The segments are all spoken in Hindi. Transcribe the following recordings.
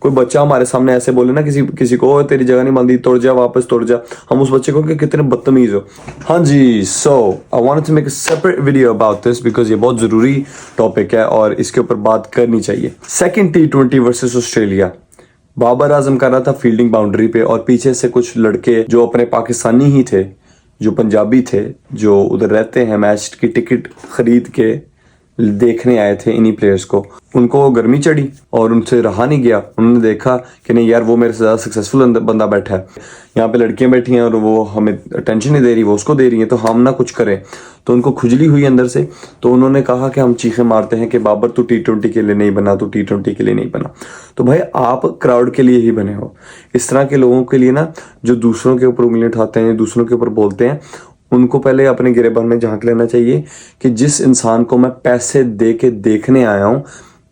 कोई बच्चा हमारे सामने ऐसे बोले ना किसी किसी को, तेरी जगह नहीं बनती, तोड़ जा, वापस तोड़ जा, हम उस बच्चे को कि कितने बदतमीज हो। हाँ जी, so I wanted to make a separate video about this because ये बहुत जरूरी टॉपिक है और इसके ऊपर बात करनी चाहिए। Second T20 versus Australia, Babar Azam कर रहा था फील्डिंग बाउंड्री पे और पीछे से कुछ लड़के जो अपने पाकिस्तानी ही थे, जो पंजाबी थे, जो उधर रहते हैं, मैच की टिकट खरीद के देखने आए थे इन्हीं प्लेयर्स को, उनको गर्मी चढ़ी और उनसे रहा नहीं गया। उन्होंने देखा कि नहीं यार, वो मेरे से ज़्यादा सक्सेसफुल बंदा बैठा है, यहाँ पे लड़कियां बैठी हैं और वो हमें अटेंशन नहीं दे रही, वो उसको दे रही हैं, तो हम ना कुछ करें। तो उनको खुजली हुई अंदर से, तो उन्होंने कहा कि हम चीखें मारते हैं कि बाबर तू T20 के लिए नहीं बना, तू T20 के लिए नहीं बना। तो भाई आप क्राउड के लिए ही बने हो। इस तरह के लोगों के लिए ना, जो दूसरों के ऊपर उंगली उठाते हैं, दूसरों के ऊपर बोलते हैं, उनको पहले अपने गिरेबान में झांक लेना चाहिए कि जिस इंसान को मैं पैसे दे के देखने आया हूं,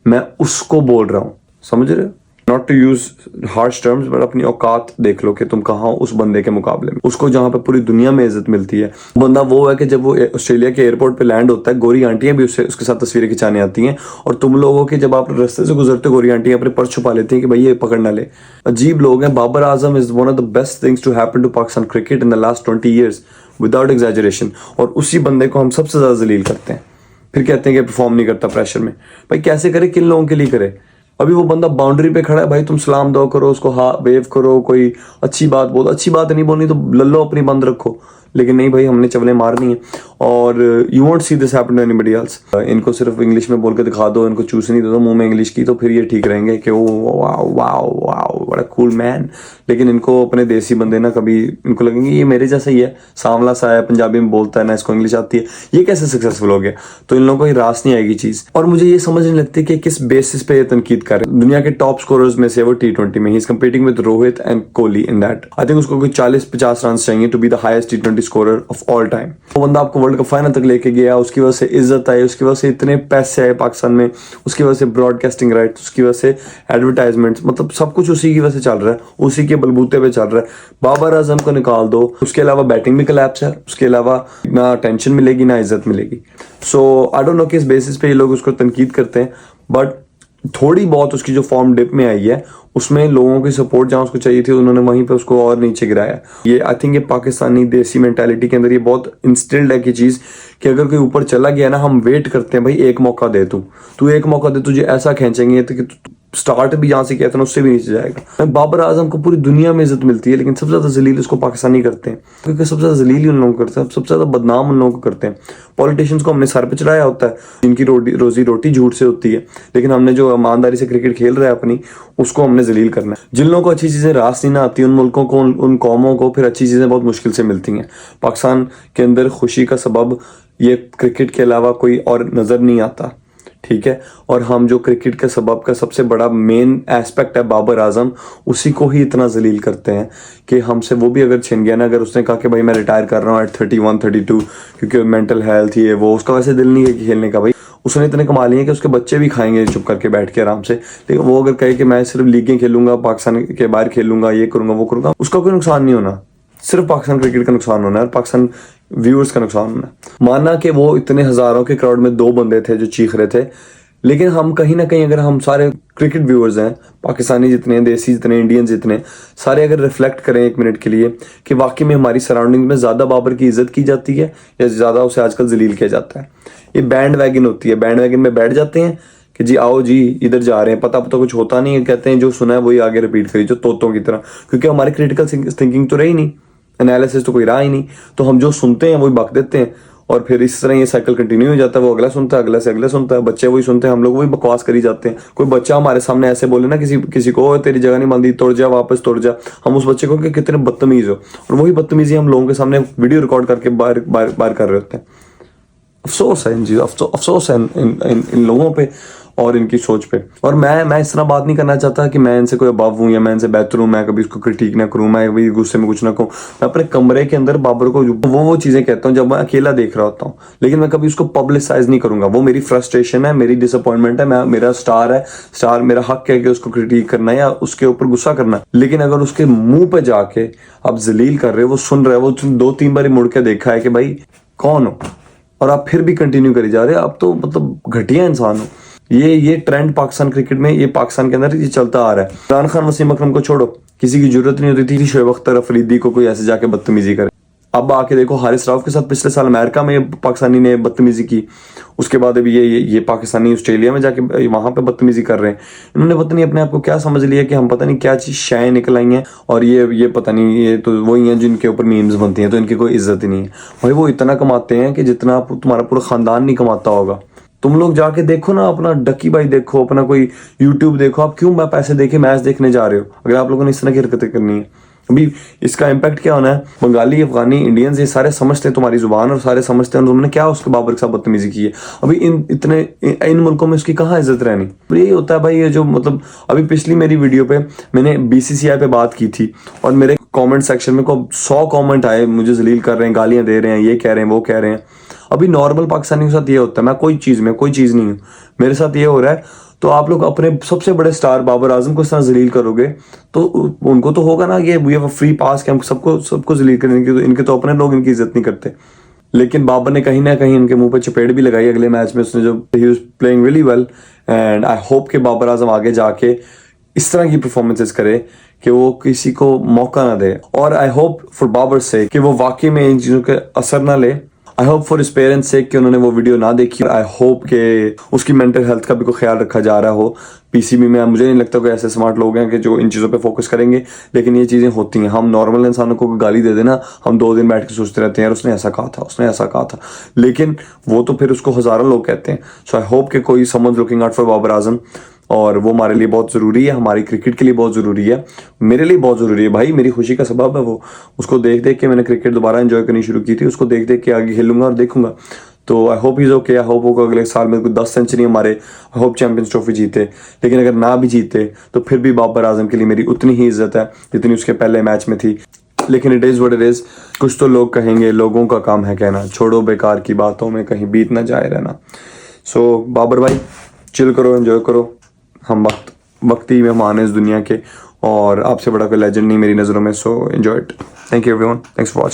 मैं उसको बोल रहा हूं। समझ रहे हो? Not to use harsh terms, but अपनी औकात देख लो कि तुम कहाँ हो उस बंदे के मुकाबले में। उसको जहां पे पूरी दुनिया में इज्जत मिलती है, बंदा वो है कि जब वो ऑस्ट्रेलिया के एयरपोर्ट पे लैंड होता है, गोरी आंटियां भी उसके साथ तस्वीरें खिंचाने आती हैं, और तुम लोगों के जब आप रास्ते से गुजरते, गोरी आंटियां अपने पर्स छुपा लेती हैं कि भाई ये पकड़ ना ले। अजीब लोग हैं। Babar Azam is one of the best things to happen to Pakistan cricket in the last 20 years without exaggeration, और उसी बंदे को हम सबसे ज्यादा जलील करते हैं, फिर कहते हैं कि परफॉर्म नहीं करता प्रेशर में। भाई कैसे करे, किन लोगों के लिए करे? अभी वो बंदा बाउंड्री पे खड़ा है, भाई तुम सलाम दो करो उसको, हाँ वेव करो, कोई अच्छी बात बोलो। अच्छी बात नहीं बोलनी तो लल्लो अपनी बंद रखो, लेकिन नहीं भाई, हमने चवलें मारनी है। और you won't see this happen to anybody else. इनको सिर्फ इंग्लिश में बोल के दिखा दो, इनको चूस नहीं दे दो मुंह में इंग्लिश की, तो फिर ये ठीक रहेंगे कि ओ वाओ वाओ वाओ बड़ा कूल मैन। लेकिन इनको अपने देसी बंदे ना, कभी इनको लगेंगे ये मेरे जैसा ही है, सांवला सा है, पंजाबी में बोलता है ना, इसको इंग्लिश आती है, ये कैसे सक्सेसफुल हो गया? तो इन लोगों को ये रास नहीं आएगी चीज। और मुझे ये समझ नहीं लगती कि किस बेसिस पे ये तनकीद कर रहे हैं। दुनिया के टॉप स्कोरर्स में से वो T20 में ही is competing with Rohit and Kohli in that. I think उसको कोई 40-50 रन चाहिए to be the highest T20 scorer of all time. वो बंदा आपको वर्ल्ड कप फाइनल तक लेके गया, उसकी वजह से इज्जत आई, उसकी वजह से इतने पैसे आए पाकिस्तान में, उसकी वजह से ब्रॉडकास्टिंग राइट, उसकी वजह से एडवर्टाइजमेंट, मतलब सब कुछ उसी की वजह से चल रहा है, उसी के बलबूते पे चल रहा है। बाबर आजम को निकाल दो, उसके अलावा बैटिंग भी कोलैप्स है, उसके अलावा ना टेंशन मिलेगी ना इज्जत मिलेगी। सो आई डोंट नो किस बेसिस पे ये लोग उसको तनकीद करते हैं, बट थोड़ी बहुत उसकी जो फॉर्म डिप में आई है, उसमें लोगों की सपोर्ट जहां उसको चाहिए थी, उन्होंने वहीं पे उसको और नीचे गिराया। ये आई थिंक ये पाकिस्तानी देसी मेंटालिटी के अंदर ये बहुत इंस्टिल्ड है कि चीज कि अगर कोई ऊपर चला गया ना, हम वेट करते हैं भाई एक मौका दे, तू एक मौका दे, तुझे ऐसा खींचेंगे तो कि स्टार्ट भी जहां से किया था ना उससे भी नीचे जाएगा। बाबर आजम को पूरी दुनिया में इज्जत मिलती है, लेकिन सबसे ज्यादा जलील उसको पाकिस्तानी करते हैं, क्योंकि सबसे ज्यादा जलील उन लोगों को करते हैं, सबसे ज्यादा बदनाम उन लोगों को करते हैं। पॉलिटिशियंस को हमने सर पे चढ़ाया होता है, जिनकी रोजी रोटी झूठ से होती है, लेकिन हमने जो ईमानदारी से क्रिकेट खेल रहा है अपनी, उसको हमने जलील करना है। जिन लोगों को अच्छी चीजें रास नहीं ना आती, उन मुल्कों को, उन कौमों को फिर अच्छी चीजें बहुत मुश्किल से मिलती हैं। पाकिस्तान के अंदर खुशी का सबब ये क्रिकेट के अलावा कोई और नजर नहीं आता, ठीक है। और हम जो क्रिकेट के सबब का सबसे बड़ा मेन एस्पेक्ट है बाबर आजम, उसी को ही इतना जलील करते हैं कि हमसे वो भी अगर छिन गया ना, अगर उसने कहा कि भाई मैं रिटायर कर रहा हूँ एट 31-32 क्योंकि मेंटल हेल्थ ये वो, उसका वैसे दिल नहीं है कि खेलने का, भाई उसने इतने कमा लिए कि उसके बच्चे भी खाएंगे चुप करके बैठ के आराम से। लेकिन वो अगर कहे कि मैं सिर्फ लीगें खेलूंगा, पाकिस्तान के बाहर खेलूंगा, ये करूंगा वो करूंगा, उसका कोई नुकसान नहीं होना, सिर्फ पाकिस्तान क्रिकेट का नुकसान होना है और पाकिस्तान व्यूअर्स का नुकसान होना है। माना कि वो इतने हजारों के क्राउड में 2 बंदे थे जो चीख रहे थे, लेकिन हम कहीं ना कहीं, अगर हम सारे क्रिकेट व्यूअर्स हैं, पाकिस्तानी जितने, देसी जितने, इंडियन जितने सारे, अगर रिफ्लेक्ट करें 1 मिनट के लिए कि वाकई में हमारी सराउंडिंग में ज्यादा बाबर की इज्जत की जाती है या ज्यादा उसे आजकल जलील किया जाता है। ये बैंड वैगन होती है, बैंड वैगन में बैठ जाते हैं कि जी आओ जी इधर जा रहे हैं, पता कुछ होता नहीं है, कहते हैं जो सुना है वही आगे रिपीट करिए, जो तोतों की तरह, क्योंकि हमारी क्रिटिकल थिंकिंग तो रही नहीं, एनालिसिस तो कोई रहा ही नहीं, तो हम जो सुनते हैं वही बक देते हैं, और फिर इस तरह ये साइकिल कंटिन्यू हो जाता है। वो अगला सुनता है, अगला से अगला सुनता है, बच्चे वही सुनते हैं, हम लोग वही बकवास करी जाते हैं। कोई बच्चा हमारे सामने ऐसे बोले ना किसी को, तेरी जगह नहीं बनती, तोड़ जा, वापस तोड़ जा, हम उस बच्चे को कि कितने बदतमीज हो, और वही बदतमीजी हम लोगों के सामने वीडियो रिकॉर्ड करके बार कर रहे होते हैं। अफसोस है इन चीज़, अफसोस है इन लोगों पे और इनकी सोच पे। और मैं इस तरह बात नहीं करना चाहता कि मैं इनसे कोई अबव हूँ या मैं इनसे बेहतर हूँ, मैं कभी उसको क्रिटिक ना करूँ, मैं कभी गुस्से में कुछ ना कहूँ। मैं अपने कमरे के अंदर बाबर को वो चीज़ें कहता हूँ जब मैं अकेला देख रहा होता हूँ, लेकिन मैं कभी उसको पब्लिसाइज नहीं करूंगा। वो मेरी फ्रस्ट्रेशन है, मेरी डिसअपॉइंटमेंट है, मेरा स्टार है, स्टार मेरा हक है कि उसको क्रिटिक करना है या उसके ऊपर गुस्सा करना। लेकिन अगर उसके मुंह पे जाके आप जलील कर रहे हो, वो सुन रहे हो, वो 2-3 बार मुड़ के देखा है कि भाई कौन हो, और आप फिर भी कंटिन्यू करे जा रहे हो, आप तो मतलब घटिया इंसान हो। ये ट्रेंड पाकिस्तान क्रिकेट में, ये पाकिस्तान के अंदर ये चलता आ रहा है। इमरान खान, वसीम अकरम को छोड़ो, किसी की जरूरत नहीं होती थी शोएब अख्तर अफरीदी को कोई ऐसे जाके बदतमीजी करे। अब आके देखो हारिस राउफ के साथ पिछले साल अमेरिका में पाकिस्तानी ने बदतमीजी की, उसके बाद अभी ये पाकिस्तानी ऑस्ट्रेलिया में जाके वहां पे बदतमीजी कर रहे हैं। इन्होंने पता नहीं अपने आप को क्या समझ लिया कि हम पता नहीं क्या चीज शायें निकल आई हैं, और ये पता नहीं, ये तो वही हैं जिनके ऊपर मीम्स बनती हैं, तो इनकी कोई इज्जत ही नहीं है भाई। वो इतना कमाते हैं कि जितना तुम्हारा पूरा खानदान नहीं कमाता होगा। तुम लोग जाके देखो ना, अपना डकी भाई देखो, अपना कोई यूट्यूब देखो। आप क्यों मैं पैसे देके मैच देखने जा रहे हो अगर आप लोगों ने इस तरह की हरकतें करनी है? अभी इसका इम्पैक्ट क्या होना है? बंगाली, अफगानी, इंडियंस ये सारे समझते हैं तुम्हारी जुबान, और सारे समझते हैं तुमने क्या उसके बाबर के साथ बदतमीजी की है। अभी इन मुल्कों में उसकी कहाँ इज्जत रहनी? तो यही होता है भाई, ये जो मतलब अभी पिछली मेरी वीडियो पे मैंने BCCI पे बात की थी, और मेरे कमेंट सेक्शन में 100 कमेंट आए, मुझे जलील कर रहे हैं, गालियां दे रहे हैं, ये कह रहे हैं, वो कह रहे हैं। अभी नॉर्मल पाकिस्तानी के साथ ये होता है, मैं कोई चीज नहीं हूँ, मेरे साथ ये हो रहा है, तो आप लोग अपने सबसे बड़े स्टार बाबर आजम को इस तरह जलील करोगे तो उनको तो होगा ना ये फ्री पास के हम सबको जलील करने की, तो इनके तो अपने लोग इनकी इज्जत नहीं करते। लेकिन बाबर ने कहीं ना कहीं इनके मुंह पे चपेट भी लगाई अगले मैच में, उसने जो he was playing really well, and I hope कि बाबर आजम आगे जाके इस तरह की परफॉर्मेंसेस करे कि वो किसी को मौका ना दे। और आई होप फॉर बाबर से कि वो वाकई में इन चीजों के असर ना ले। I hope for his parents से कि उन्होंने वो वीडियो ना देखी। आई होप कि उसकी मेंटल हेल्थ का भी कोई ख्याल रखा जा रहा हो। PCB में मुझे नहीं लगता कोई ऐसे स्मार्ट लोग हैं कि जो इन चीज़ों पे फोकस करेंगे, लेकिन ये चीज़ें होती हैं। हम नॉर्मल इंसानों को गाली दे देना, हम 2 दिन बैठ के सोचते रहते हैं यार उसने ऐसा कहा था, उसने ऐसा कहा था, लेकिन वो तो फिर उसको हज़ारों लोग कहते हैं। सो आई होप कि कोई someone looking out for Babar Azam, और वो हमारे लिए बहुत ज़रूरी है, हमारी क्रिकेट के लिए बहुत ज़रूरी है, मेरे लिए बहुत ज़रूरी है भाई, मेरी खुशी का सबब है वो। उसको देख देख के मैंने क्रिकेट दोबारा एंजॉय करनी शुरू की थी, उसको देख देख के आगे खेलूंगा और देखूंगा। तो I hope is okay, I hope वो अगले साल में 10 सेंचुरी मारे, आई होप चैंपियंस ट्रॉफी जीते। लेकिन अगर ना भी जीते तो फिर भी बाबर आजम के लिए मेरी उतनी ही इज्जत है जितनी उसके पहले मैच में थी। लेकिन it is what it is. कुछ तो लोग कहेंगे, लोगों का काम है कहना, छोड़ो बेकार की बातों में कहीं बीत ना जाए रहना। सो बाबर भाई चिल करो, एंजॉय करो, हम वक्ती मेहमान हैं इस दुनिया के, और आपसे बड़ा कोई लेजेंड नहीं मेरी नज़रों में। So enjoy it. Thank you everyone, thanks for watching.